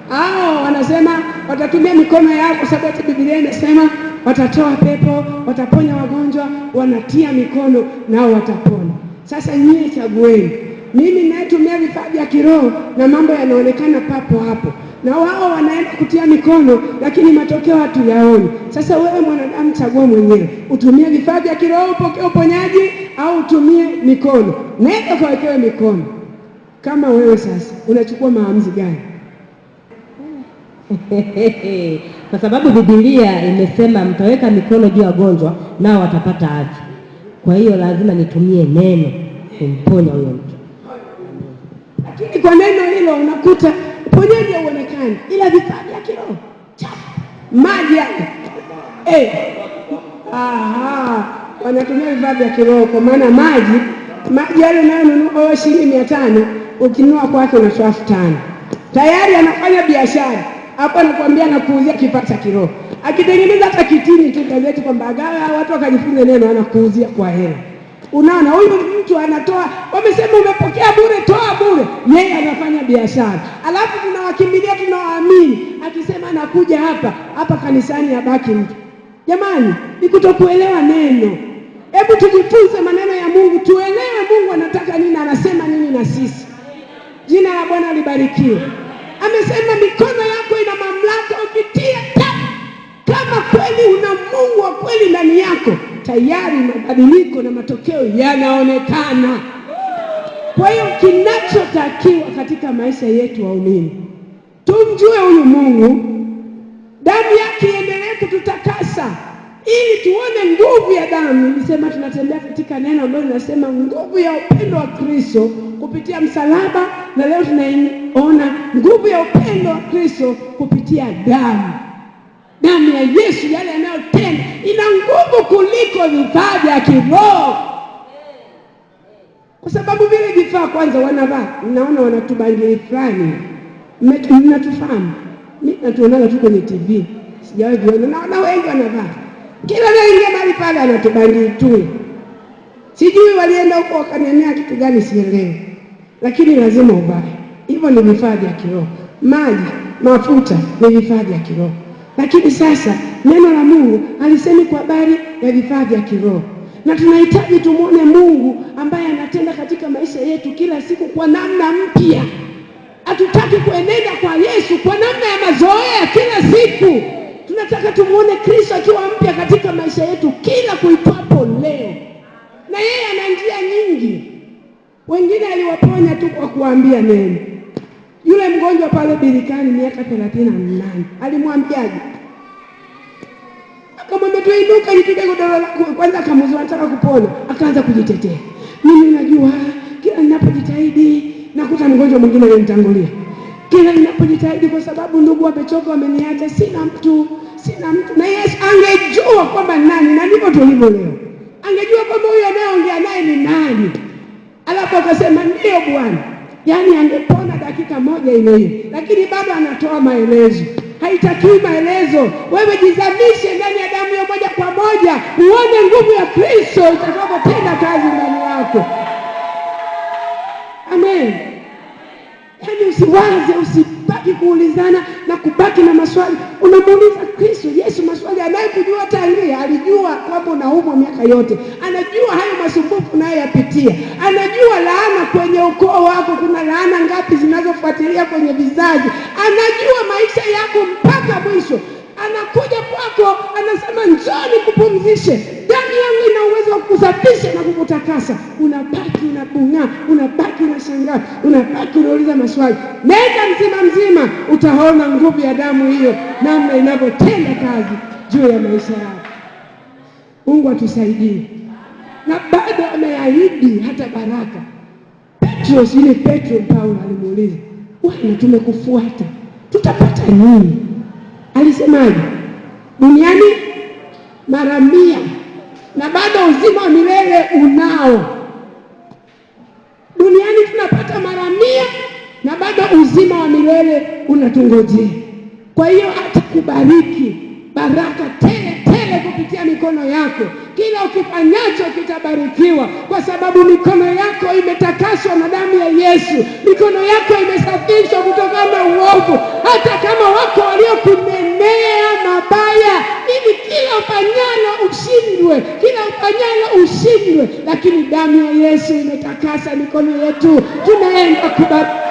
Hao wanasema watatumia mikono yao, kwa sababu Biblia inasema watatoa pepo, wataponya wagonjwa, wanatia mikono nao watapona. Sasa nyie chagueni. Mimi natumia vifaa vya kiroho na mambo yanaonekana papo hapo, na wao wanaenda kutia mikono lakini matokeo hatuyaoni. Sasa wewe mwanadamu, chagua mwenyewe, utumie vifaa vya kiroho upokee uponyaji au utumie mikono. Nenda kawekewe mikono. Kama wewe sasa unachukua maamuzi gani? Kwa sababu Biblia imesema mtaweka mikono juu ya wagonjwa nao watapata afya. Kwa hiyo lazima nitumie neno kumponya huyo mtu. Lakini kwa neno hilo unakuta uponyaji hauonekani, ila vifaa vya kiroho maji yake wanatumia vifaa vya kiroho, kwa maana maji yale unayonunua shilingi 500, ukinunua kwake unatoa 5,000. Tayari anafanya biashara hapo, anakuambia anakuuzia kifaa cha kiroho. Akitengeneza hata kitini tu gazeti kwamba agawa watu wakajifunze neno, anakuuzia kwa hela. Unaona, huyu mtu anatoa, wamesema umepokea bure, toa bure. Yeye anafanya biashara. Alafu tunawakimbilia, tunawaamini. Akisema anakuja hapa kanisani abaki mtu. Jamani, ni kutokuelewa neno. Hebu tujifunze maneno ya Mungu, tuelewe Mungu anataka nini, anasema nini na sisi. Jina la Bwana libarikiwe. Amesema mikono yako ina mamlaka, ukitia kama kweli una Mungu wa kweli ndani yako, tayari mabadiliko na matokeo yanaonekana. Kwa hiyo kinachotakiwa katika maisha yetu waumini, tumjue huyu Mungu, damu yake iendelee kututakasa ili tuone nguvu ya damu. Nilisema tunatembea katika neno ambalo linasema nguvu ya upendo wa Kristo kupitia msalaba, na leo tunaona nguvu ya upendo wa Kristo kupitia damu. Damu ya Yesu, yale yanayotenda, ina nguvu kuliko vifaa vya kiroho. Kwa sababu vile vifaa kwanza wanavaa, naona wanatubangili fulani. Mnatufahamu? Mimi natuona tu kwenye TV. Sijawahi viona. Naona wengi wanavaa. Kila anaingia mahali pale anatubangili tu. Sijui walienda huko wakanenea kitu gani, sielewi. Lakini lazima uvae. Hivyo ni vifaa vya kiroho. Maji, mafuta ni vifaa vya kiroho. Lakini sasa neno la Mungu alisema kwa habari ya vifaa vya kiroho. Na tunahitaji tumuone Mungu ambaye anatenda katika maisha yetu kila siku kwa namna mpya. Hatutaki kuenenda kwa Yesu kwa namna ya mazoea kila siku. Tunataka tumuone Kristo akiwa mpya katika maisha yetu kila kuitwapo leo. Na yeye ana njia nyingi. Wengine aliwaponya tu kwa kuambia neno. Yule mgonjwa pale birikani miaka 38, alimwambiaje? Akamwambia tuinuka nipige godoro lako. Kwanza akamwambia nataka kupona, akaanza kujitetea. Mimi najua kila ninapojitahidi nakuta mgonjwa mwingine ananitangulia. Kila ninapojitahidi kwa sababu ndugu wamechoka wameniacha, sina mtu. Na Yesu angejua kwamba nani, na ndivyo tulivyo leo. Angejua kwamba huyo anayeongea naye ni nani. Alafu akasema ndio Bwana. Yaani angepona dakika moja ile. Lakini bado anatoa maelezo. Haitakiwi maelezo. Wewe jizamishe ndani ya damu ya moja kwa moja, uone nguvu ya Kristo itakapotenda kazi ndani yako. Amen. Yaani usiwaze, usibaki kuulizana na kubaki na maswali. Unamuuliza Kristo, Yesu maswali anayekujua tangia, alijua kwamba unaumwa miaka yote. Anajua hayo masumbufu unayoyapitia. Anajua laana kwenye ukoo wako, kuna laana ngapi zinazofuatilia kwenye vizazi. Anajua maisha yako mpaka mwisho. Anakuja kwako, anasema njoni kupumzishe. Damu yangu ina uwezo wa kusafisha na kukutakasa. Unabaki unabung'aa, unabaki unashangaa, unabaki unauliza maswali. Nenda mzima utaona nguvu ya damu hiyo namna inavyotenda kazi juu ya maisha yako. Mungu atusaidie. Na bado ameahidi hata baraka. Petro Paulo alimuuliza, "Bwana, tumekufuata. Tutapata nini?" Alisemaje? Duniani mara 100 na bado uzima wa milele unao. Duniani tunapata mara 100 na bado uzima wa milele unatungojea. Kwa hiyo atakubariki baraka tele kupitia mikono yako. Kila ukifanyacho kitabarikiwa kwa sababu mikono yako imetakaswa na damu ya Yesu. Mikono yako imesafishwa kutokana na uovu. Hata kama wako waliokunenea mabaya, ili kila ufanyalo ushindwe, lakini damu ya Yesu imetakasa mikono yetu. Tunaenda kubariki.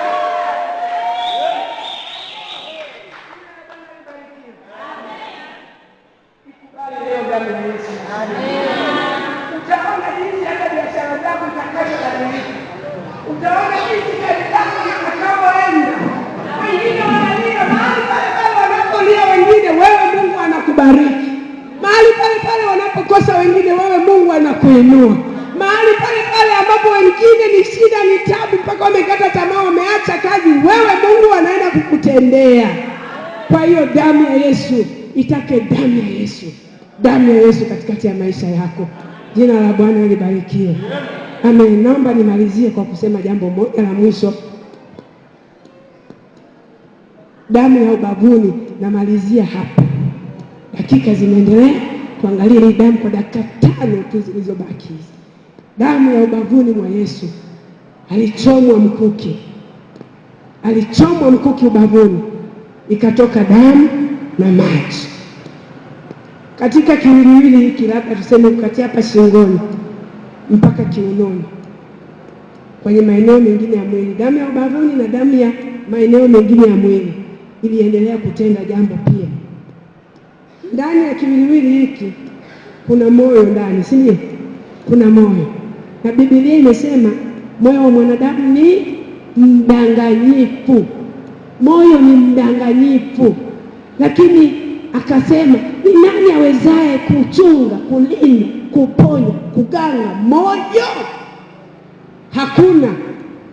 Utaona jinsi hata biashara zako zitakazobadilika. Utaona jinsi gari zako zitakavyoenda. Wengine wanalia mahali pale wanapolia wengine, wewe Mungu anakubariki. Mahali pale wanapokosa wengine, wewe Mungu anakuinua. Mahali pale ambapo wengine ni shida, ni tabu, mpaka wamekata tamaa, wameacha kazi, wewe Mungu anaenda kukutendea. Kwa hiyo damu ya Yesu, itake damu ya Yesu. Damu ya Yesu katikati ya maisha yako. Jina la Bwana libarikiwe. Amen. Naomba nimalizie kwa kusema jambo moja la mwisho. Damu ya ubavuni, namalizia hapa. Dakika zinaendelea. Tuangalie hii damu kwa dakika 5 tu zilizobaki. Damu ya ubavuni mwa Yesu. Alichomwa mkuki ubavuni. Ikatoka damu na maji. Katika kiwiliwili hiki, labda tuseme kati hapa shingoni mpaka kiunoni, kwenye maeneo mengine ya mwili, damu ya ubavuni na damu ya maeneo mengine ya mwili iliendelea kutenda jambo pia. Ndani ya kiwiliwili hiki kuna moyo ndani, si ndio? Kuna moyo. Na Biblia imesema moyo wa mwanadamu ni mdanganyifu. Moyo ni mdanganyifu. Lakini akasema, ni nani awezaye kuchunga, kulinda, kuponya, kuganga moyo? Hakuna.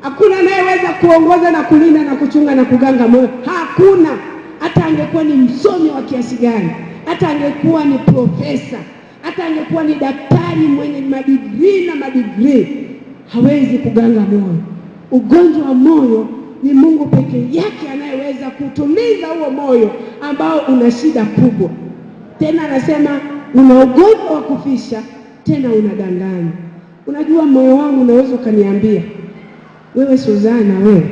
Hakuna anayeweza kuongoza na kulinda na kuchunga na kuganga moyo. Hakuna. Hata angekuwa ni msomi wa kiasi gani, hata angekuwa ni profesa, hata angekuwa ni daktari mwenye madigrii na madigrii, hawezi kuganga moyo. Ugonjwa wa moyo ni Mungu pekee yake anayeweza kutuliza huo moyo ambao una shida kubwa. Tena anasema una ugonjwa wa kufisha, tena unadanganya. Unajua moyo wangu unaweza kaniambia, wewe Suzana, wewe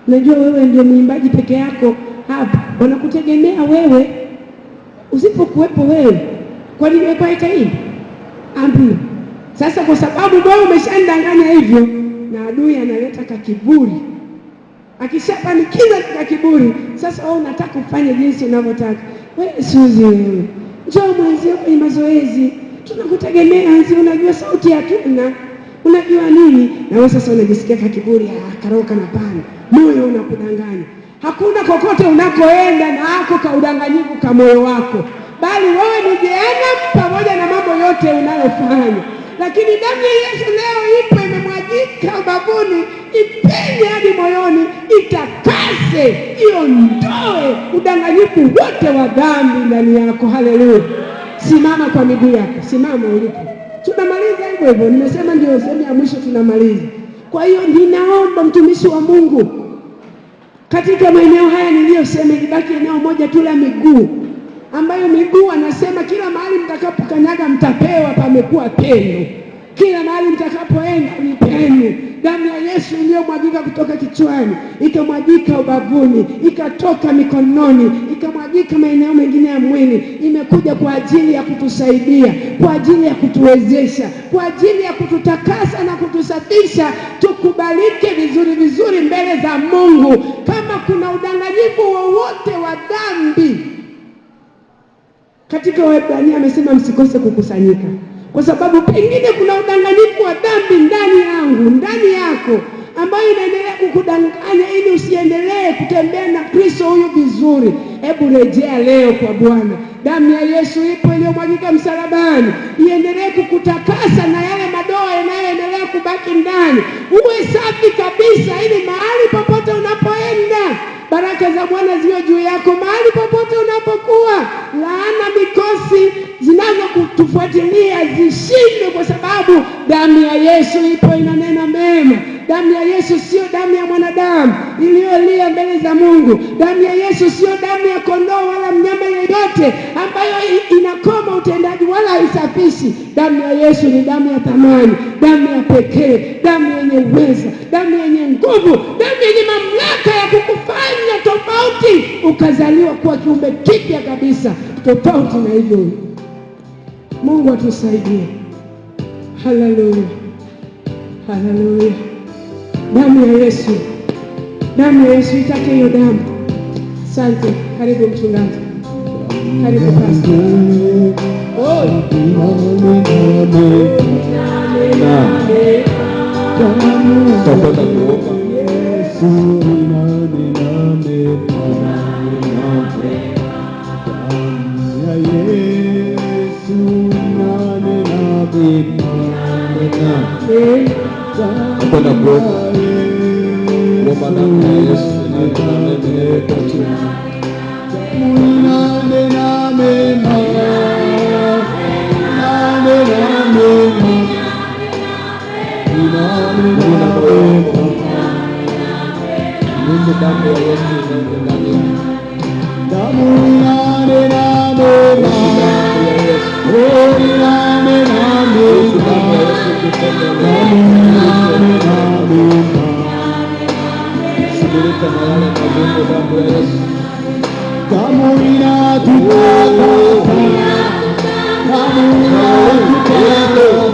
unajua wewe ndio mwimbaji peke yako hapa, wanakutegemea wewe, usipokuwepo wewe kwa nini wewe itaimba? Ambi. Sasa kwa sababu wewe umeshandanganya hivyo, na adui analeta kakiburi. Akishapanikiza kakiburi, sasa wewe unataka ufanye jinsi unavyotaka. Wewe Suzi, wewe njoo mwenzio kwenye mazoezi, tunakutegemea, unajua sauti hatuna, unajua nini, na wewe sasa unajisikia kakiburi, karoka na pana, moyo unakudanganya. Hakuna kokote unakoenda na hako kaudanganyifu ka moyo wako, bali wewe ni jehanamu pamoja na mambo yote unayofanya. Lakini damu ya Yesu leo ipo, imemwagika ubavuni, ipenye hadi moyoni, itakase, iondoe udanganyifu wote wa dhambi ndani yako. Haleluya. Simama kwa miguu yako, simama ulipo. Tunamaliza hivyo hivyo, nimesema ndio sehemu ya mwisho tunamaliza. Kwa hiyo ninaomba mtumishi wa Mungu, katika maeneo haya niliyosema, ibaki eneo moja tu la miguu, ambayo miguu anasema kila mahali mtakapokanyaga mtapewa, pamekuwa pendo. Kila mahali mtakapoenda ni pendo. Damu ya Yesu iliyomwagika kutoka kichwani, ikamwagika ubavuni, ikatoka mikononi, ikamwagika maeneo mengine ya mwili, imekuja kwa ajili ya kutusaidia, kwa ajili ya kutuwezesha, kwa ajili ya kututakasa na kutusafisha, tukubalike vizuri vizuri mbele za Mungu. Kama kuna udanganyifu wowote wa dhambi, katika Waebrania amesema msikose kukusanyika, kwa sababu pengine kuna udanganyifu wa dhambi ndani yangu, ndani yako, ambayo inaendelea kukudanganya ili usiendelee kutembea na Kristo huyu vizuri. Hebu rejea leo kwa Bwana. Damu ya Yesu ipo iliyomwagika msalabani, iendelee kukutakasa na yale madoa yanayoendelea kubaki ndani. Uwe safi kabisa, ili mahali popote unapoenda baraka za Bwana ziwe juu yako. Mahali popote unapokuwa, laana, mikosi zinazokufuatilia zishindwe, kwa sababu damu ya Yesu ipo inanena mema. Damu ya Yesu sio damu ya mwanadamu iliyolia mbele za Mungu. Damu ya Yesu sio damu ya kondoo wala mnyama yeyote ambayo inakoma utendaji wala haisafishi. Damu ya Yesu ni damu ya thamani, damu ya pekee, damu yenye uweza, damu yenye nguvu, damu yenye mamlaka ya kukufanya tofauti, ukazaliwa kuwa kiumbe kipya kabisa, tofauti na hivyo. Mungu atusaidie. Haleluya. Haleluya. Damu ya Yesu, damu ya Yesu, itake hiyo damu. Asante. Karibu mchungaji, karibu pastor. Tutakwenda kuomba. Tutakwenda kuomba. Kuomba damu ya Yesu inayonena kwa jina. Mungu, damu ya Yesu inayonena. Sibirika na yale magongo, damu ya Yesu. Damu inatukasa, damu inatukasa.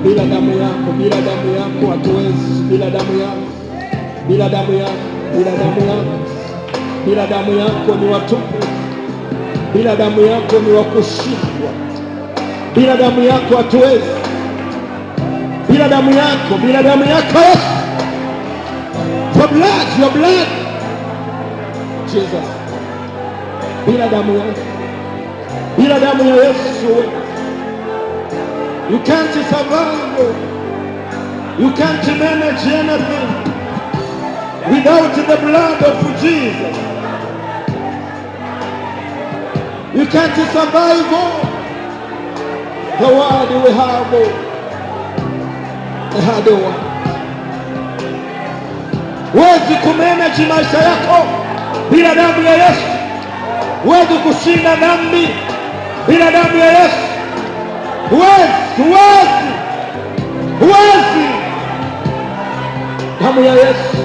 Bila damu yako hatuwezi. bila damu yako, bila damu yako, bila damu yako, bila damu yako ni watupu, bila damu yako ni wakushindwa, bila damu yako hatuwezi, bila damu yako, bila damu yako Yesu. Your blood, your blood, Jesus. Bila damu yako, bila damu ya Yesu, you can't survive, you can't manage anything without the blood of Jesus. You can't survive the world we have, the hard one. Huwezi kumanage maisha yako bila damu ya Yesu. Huwezi kushinda dhambi bila damu ya Yesu. Huwezi. Damu ya Yesu.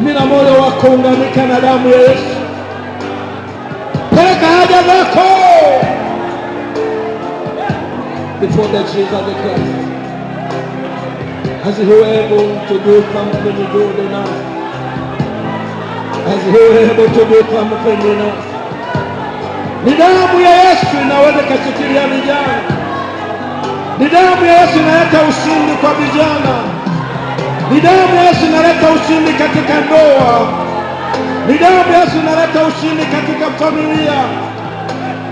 Mina moyo wako unganika na damu ya Yesu. Peleka haja zako before the Jesus the Christ. As He was able to do something good in us, as He was able to do something in us. Ni damu ya Yesu inaweza kushikilia vijana. Ni damu ya Yesu inaleta ushindi kwa vijana. Ni damu ya Yesu inaleta ushindi katika ndoa. Ni damu ya Yesu inaleta ushindi katika familia.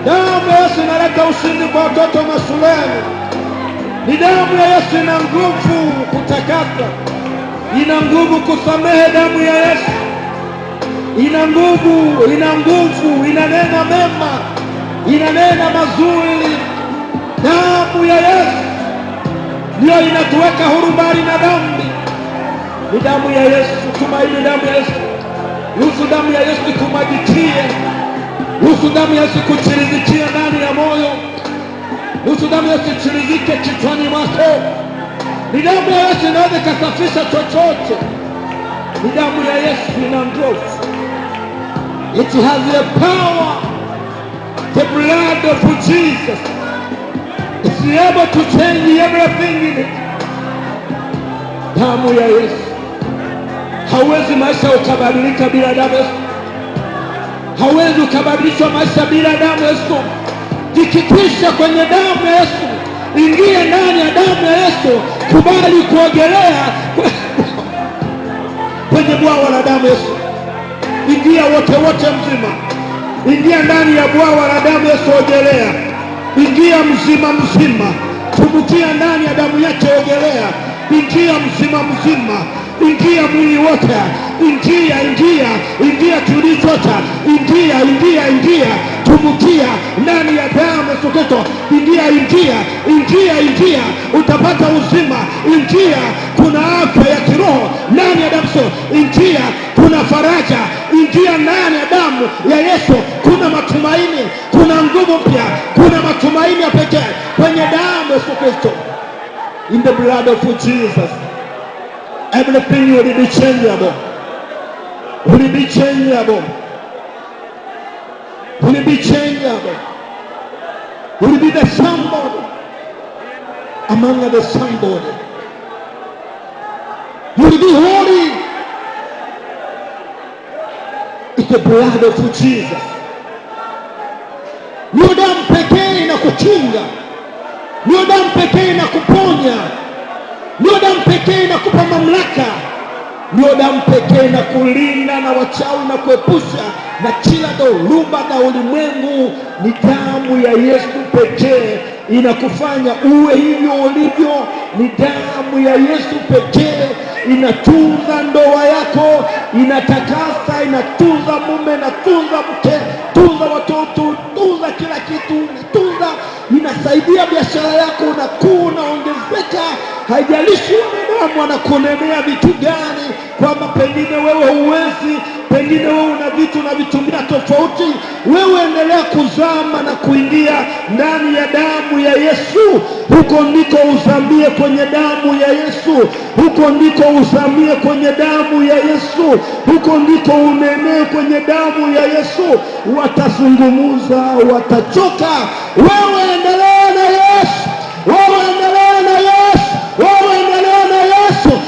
Damu ya Yesu inaleta ushindi kwa watoto mashuleni. Ni damu ya Yesu ina nguvu kutakasa, ina nguvu kusamehe. Damu ya Yesu ina nguvu, inanena mema, inanena mazuri. Damu ya Yesu ndio inatuweka huru mbali na dhambi. Ni damu ya Yesu, tumaini damu ya Yesu. Ruhusu damu ya Yesu kumwagikie, ruhusu damu ya Yesu kuchirizikia ndani ya moyo, ruhusu damu ya Yesu chirizike kichwani mwako. Ni damu ya Yesu inaweza kusafisha chochote. Ni damu ya Yesu ina nguvu. It has the power. The blood of Jesus is able to change everything in it. Damu ya Yesu. Hauwezi maisha ukabadilika bila damu ya Yesu. Hauwezi ukabadilishwa maisha bila damu ya Yesu. Jikikisha kwenye damu ya Yesu. Ingia ndani ya damu ya Yesu. Kubali kuogelea kwenye bwawa la damu ya Yesu. Ingia wote mzima. Ingia ndani ya bwawa la damu ya Yesu, ogelea. Ingia mzima. Tumbukia ndani ya damu yake, ogelea. Ingia mzima. Ingia mwili wote. Ingia tulichota. Ingia. Tumbukia ndani ya damu ya Yesu Kristo. Ingia. Utapata uzima. Ingia, kuna afya ya kiroho ndani ya damu. Ingia, kuna faraja. Ingia ndani ya damu ya Yesu. Kuna matumaini, kuna nguvu mpya, kuna matumaini ya pekee kwenye damu ya Yesu Kristo. In the blood of Jesus, everything will be changeable. Will be changeable. Will be the somebody among the somebody. Will be holy. It's the blood of Jesus. Ndio damu pekee inakukinga. Ndio damu pekee inakuponya. Ndio damu pekee inakupa mamlaka. Ndio damu pekee inakulinda na wachawi na kuepusha na kila dhoruba na ulimwengu. Ni damu ya Yesu pekee inakufanya uwe hivyo ulivyo. Ni damu ya Yesu pekee inatunza ndoa yako, inatakasa, inatunza mume, inatunza mke, tunza watoto, tunza kila kitu, inatunza, inasaidia biashara yako, unaongezeka. Haijalishi wanadamu wanakunemea vitu gani, kwamba pengine wewe huwezi, pengine wewe una vitu na vitumia tofauti. Wewe endelea kuzama na kuingia ndani ya damu ya Yesu. Huko ndiko uzamie kwenye damu ya Yesu. Huko ndiko uzamie kwenye damu ya Yesu. Huko ndiko unenee kwenye damu ya Yesu. Watazungumuza, watachoka. Wewe endelea na Yesu. Wewe endelea na Yesu. Wewe endelea na Yesu.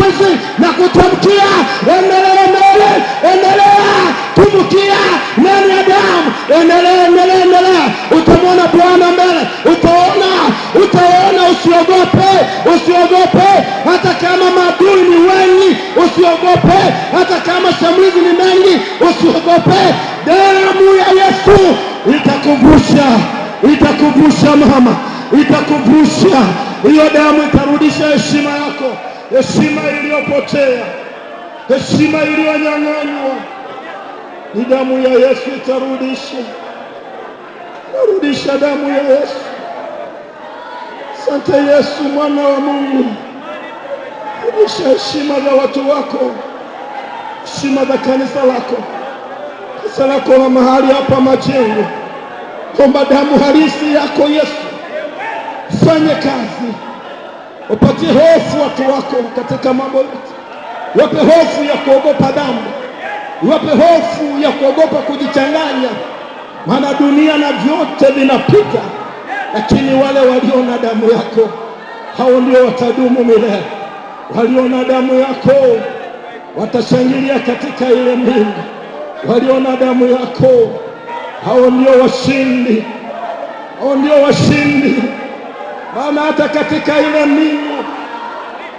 machozi na kutamkia, endelea mbele, endelea tumkia ndani ya damu, endelea. Utamwona Bwana mbele, utaona, usiogope, hata kama maadui ni wengi, usiogope, hata kama shambulizi ni mengi, usiogope. Damu ya Yesu itakuvusha mama, itakuvusha. Hiyo damu itarudisha heshima yako, heshima iliyopotea, heshima iliyonyang'anywa. Ni damu ya Yesu itarudisha. Rudisha damu ya Yesu. Asante Yesu, mwana wa Mungu. Rudisha heshima za watu wako, heshima za kanisa lako, kanisa lako la mahali hapa Majengo. Omba damu halisi yako Yesu fanye kazi, upatie hofu watu wako katika mambo yote. Wape hofu ya kuogopa dhambi, wape hofu ya kuogopa kujichanganya, maana dunia na vyote vinapita, lakini wale walio na damu yako hao ndio watadumu milele. Walio na damu yako watashangilia katika ile mbingu. Walio na damu yako hao ndio washindi, hao ndio washindi. Maana hata katika ile mbingu,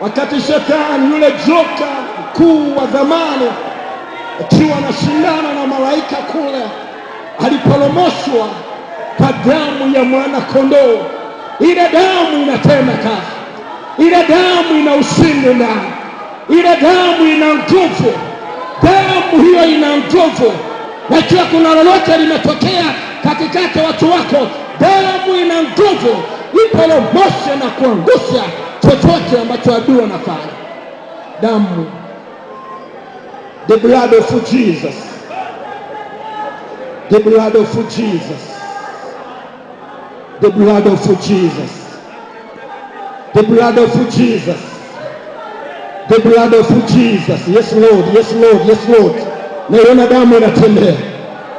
wakati shetani yule joka mkuu wa zamani akiwa anashindana na malaika kule, aliporomoshwa kwa damu ya mwana kondoo. Ile damu inatenda kazi, ile damu ina ushindi ndani, ile damu ina nguvu. Damu hiyo ina nguvu, na ikiwa kuna lolote limetokea katikati watu wako, damu ina nguvu, iporomoshe na kuangusha chochote ambacho adui anafanya. Damu, the blood of Jesus, the blood of Jesus, the blood of Jesus, the blood of Jesus, the blood of Jesus. Yes Lord, yes Lord, yes Lord. Naiona damu inatembea,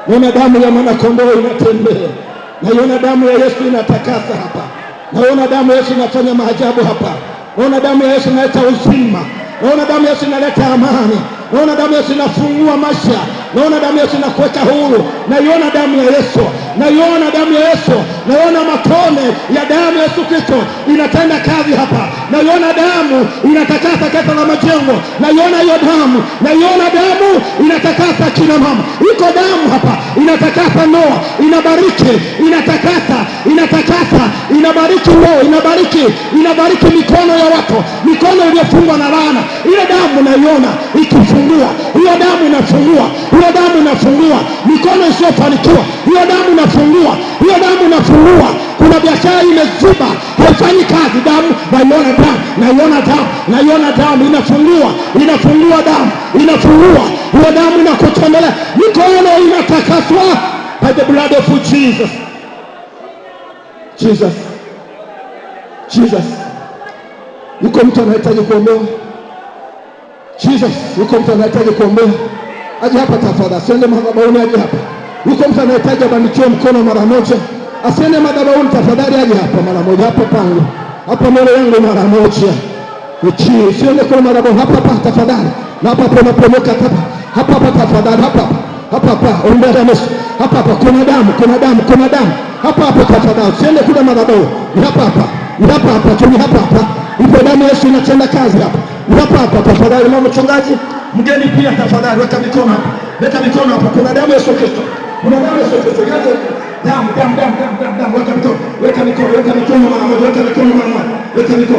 naona damu ya mwana kondoo inatembea, naiona damu ya Yesu inatakasa hapa, naona damu ya Yesu inafanya maajabu hapa, naona damu ya Yesu inaleta uzima, naona damu ya Yesu inaleta amani, naona damu ya Yesu inafungua maisha, naona damu ya Yesu inakuweka huru. Naiona damu ya Yesu, naiona damu ya Yesu, naiona matone ya damu ya Yesu Kristo inatenda kazi hapa. Naiona damu inatakasa kanisa la Majengo, naiona hiyo damu, naiona damu inatakasa kina mama. Iko damu hapa inatakasa ndoa, inabariki, inatakasa, inabariki ndoa, inabariki mikono ya watu, mikono iliyofungwa na laana. Ile damu naiona ikifungua, hiyo damu inafungua, hiyo damu inafungua mikono isiyofanikiwa, hiyo damu inafungua, hiyo damu inafungua. Kuna biashara imeziba haifanyi kazi, damu naiona, naiona damu inafungua damu inafungua, hiyo damu inakutembelea, mikono inatakaswa by the blood of Jesus. Jesus. Yuko mtu anahitaji kuombewa? Jesus, yuko mtu anahitaji kuombewa? Aje hapa tafadhali, siende madhabahuni, aje hapa. Yuko mtu anahitaji abarikiwe mkono mara moja, asiende madhabahuni tafadhali, aje hapa mara moja, hapa pangu, hapa mbele yangu mara moja. Siende kwa madhabahuni, hapa tafadhali. Na hapa unapomoka hapa tafadhali, hapa ombea damu, hapa kuna damu, hapa tafadhali. Siende kule madhabahuni, ni hapa tu, hapa. Ipo damu ya Yesu inatenda kazi hapa. Hapa tafadhali, mama mchungaji, mgeni pia tafadhali, weka mikono hapa. Kuna damu ya Yesu Kristo, kuna damu ya Yesu Kristo. Damu, weka mikono mara moja, weka mikono.